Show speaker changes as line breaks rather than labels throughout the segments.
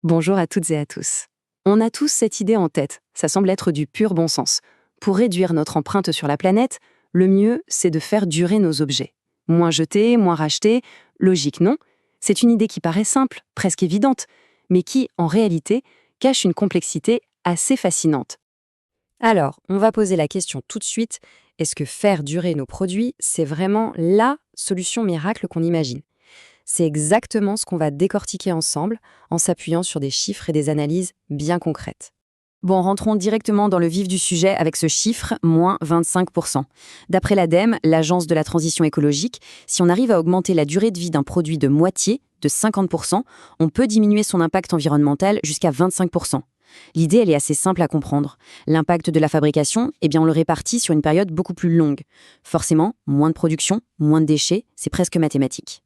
Bonjour à toutes et à tous. On a tous cette idée en tête, ça semble être du pur bon sens. Pour réduire notre empreinte sur la planète, le mieux, c'est de faire durer nos objets. Moins jeter, moins racheter, logique non? C'est une idée qui paraît simple, presque évidente, mais qui, en réalité, cache une complexité assez fascinante. Alors, on va poser la question tout de suite, est-ce que faire durer nos produits, c'est vraiment la solution miracle qu'on imagine? C'est exactement ce qu'on va décortiquer ensemble en s'appuyant sur des chiffres et des analyses bien concrètes. Bon, rentrons directement dans le vif du sujet avec ce chiffre, moins 25%. D'après l'ADEME, l'Agence de la transition écologique, si on arrive à augmenter la durée de vie d'un produit de moitié, de 50%, on peut diminuer son impact environnemental jusqu'à 25%. L'idée, elle est assez simple à comprendre. L'impact de la fabrication, on le répartit sur une période beaucoup plus longue. Forcément, moins de production, moins de déchets, c'est presque mathématique.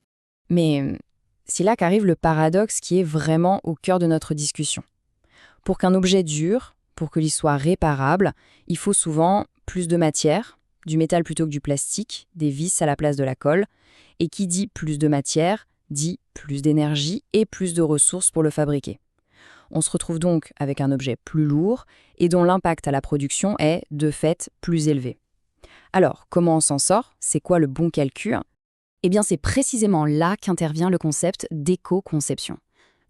Mais c'est là qu'arrive le paradoxe qui est vraiment au cœur de notre discussion. Pour qu'un objet dure, pour qu'il soit réparable, il faut souvent plus de matière, du métal plutôt que du plastique, des vis à la place de la colle. Et qui dit plus de matière, dit plus d'énergie et plus de ressources pour le fabriquer. On se retrouve donc avec un objet plus lourd et dont l'impact à la production est, de fait, plus élevé. Alors, comment on s'en sort? C'est quoi le bon calcul? C'est précisément là qu'intervient le concept d'éco-conception.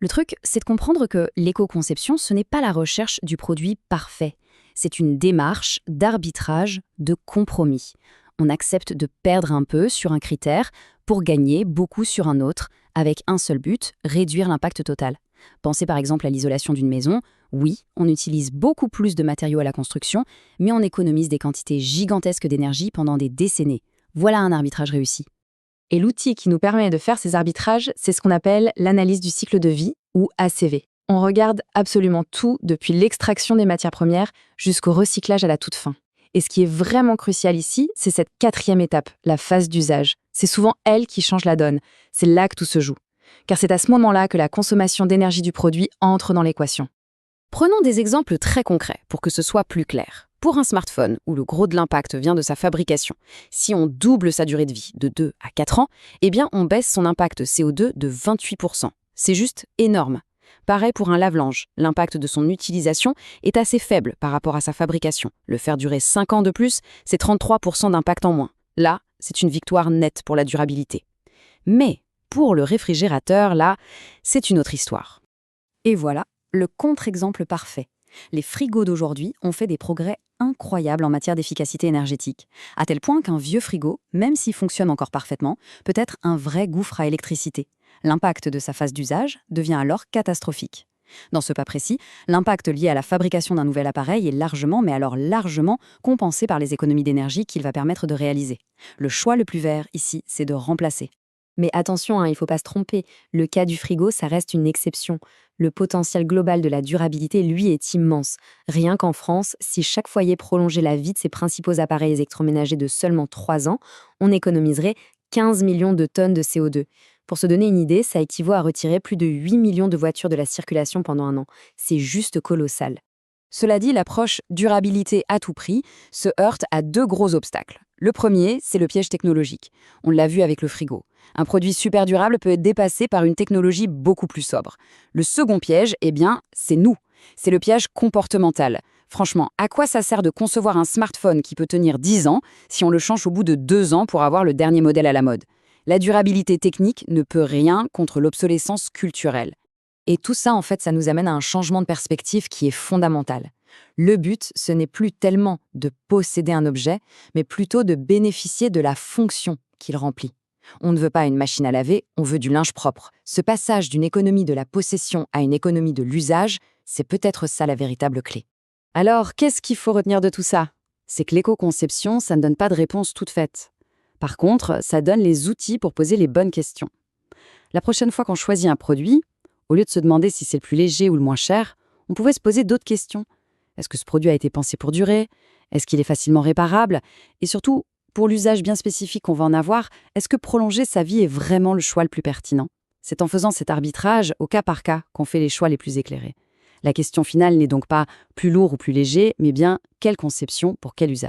Le truc, c'est de comprendre que l'éco-conception, ce n'est pas la recherche du produit parfait. C'est une démarche d'arbitrage, de compromis. On accepte de perdre un peu sur un critère pour gagner beaucoup sur un autre, avec un seul but, réduire l'impact total. Pensez par exemple à l'isolation d'une maison. Oui, on utilise beaucoup plus de matériaux à la construction, mais on économise des quantités gigantesques d'énergie pendant des décennies. Voilà un arbitrage réussi. Et l'outil qui nous permet de faire ces arbitrages, c'est ce qu'on appelle l'analyse du cycle de vie, ou ACV. On regarde absolument tout, depuis l'extraction des matières premières jusqu'au recyclage à la toute fin. Et ce qui est vraiment crucial ici, c'est cette quatrième étape, la phase d'usage. C'est souvent elle qui change la donne. C'est là que tout se joue. Car c'est à ce moment-là que la consommation d'énergie du produit entre dans l'équation. Prenons des exemples très concrets pour que ce soit plus clair. Pour un smartphone, où le gros de l'impact vient de sa fabrication, si on double sa durée de vie de 2 à 4 ans, on baisse son impact CO2 de 28%. C'est juste énorme. Pareil pour un lave-linge, l'impact de son utilisation est assez faible par rapport à sa fabrication. Le faire durer 5 ans de plus, c'est 33% d'impact en moins. Là, c'est une victoire nette pour la durabilité. Mais pour le réfrigérateur, là, c'est une autre histoire. Et voilà le contre-exemple parfait. Les frigos d'aujourd'hui ont fait des progrès incroyables en matière d'efficacité énergétique, à tel point qu'un vieux frigo, même s'il fonctionne encore parfaitement, peut être un vrai gouffre à électricité. L'impact de sa phase d'usage devient alors catastrophique. Dans ce cas précis, l'impact lié à la fabrication d'un nouvel appareil est largement, mais alors largement, compensé par les économies d'énergie qu'il va permettre de réaliser. Le choix le plus vert, ici, c'est de remplacer. Mais attention, il ne faut pas se tromper, le cas du frigo, ça reste une exception. Le potentiel global de la durabilité, lui, est immense. Rien qu'en France, si chaque foyer prolongeait la vie de ses principaux appareils électroménagers de seulement 3 ans, on économiserait 15 millions de tonnes de CO2. Pour se donner une idée, ça équivaut à retirer plus de 8 millions de voitures de la circulation pendant un an. C'est juste colossal. Cela dit, l'approche durabilité à tout prix se heurte à 2 gros obstacles. Le premier, c'est le piège technologique. On l'a vu avec le frigo. Un produit super durable peut être dépassé par une technologie beaucoup plus sobre. Le second piège, c'est nous. C'est le piège comportemental. Franchement, à quoi ça sert de concevoir un smartphone qui peut tenir 10 ans si on le change au bout de 2 ans pour avoir le dernier modèle à la mode? La durabilité technique ne peut rien contre l'obsolescence culturelle. Et tout ça, en fait, ça nous amène à un changement de perspective qui est fondamental. Le but, ce n'est plus tellement de posséder un objet, mais plutôt de bénéficier de la fonction qu'il remplit. On ne veut pas une machine à laver, on veut du linge propre. Ce passage d'une économie de la possession à une économie de l'usage, c'est peut-être ça la véritable clé. Alors, qu'est-ce qu'il faut retenir de tout ça? C'est que l'éco-conception, ça ne donne pas de réponse toute faite. Par contre, ça donne les outils pour poser les bonnes questions. La prochaine fois qu'on choisit un produit, au lieu de se demander si c'est le plus léger ou le moins cher, on pouvait se poser d'autres questions. Est-ce que ce produit a été pensé pour durer? Est-ce qu'il est facilement réparable? Et surtout, pour l'usage bien spécifique qu'on va en avoir, est-ce que prolonger sa vie est vraiment le choix le plus pertinent? C'est en faisant cet arbitrage, au cas par cas, qu'on fait les choix les plus éclairés. La question finale n'est donc pas plus lourd ou plus léger, mais bien quelle conception pour quel usage.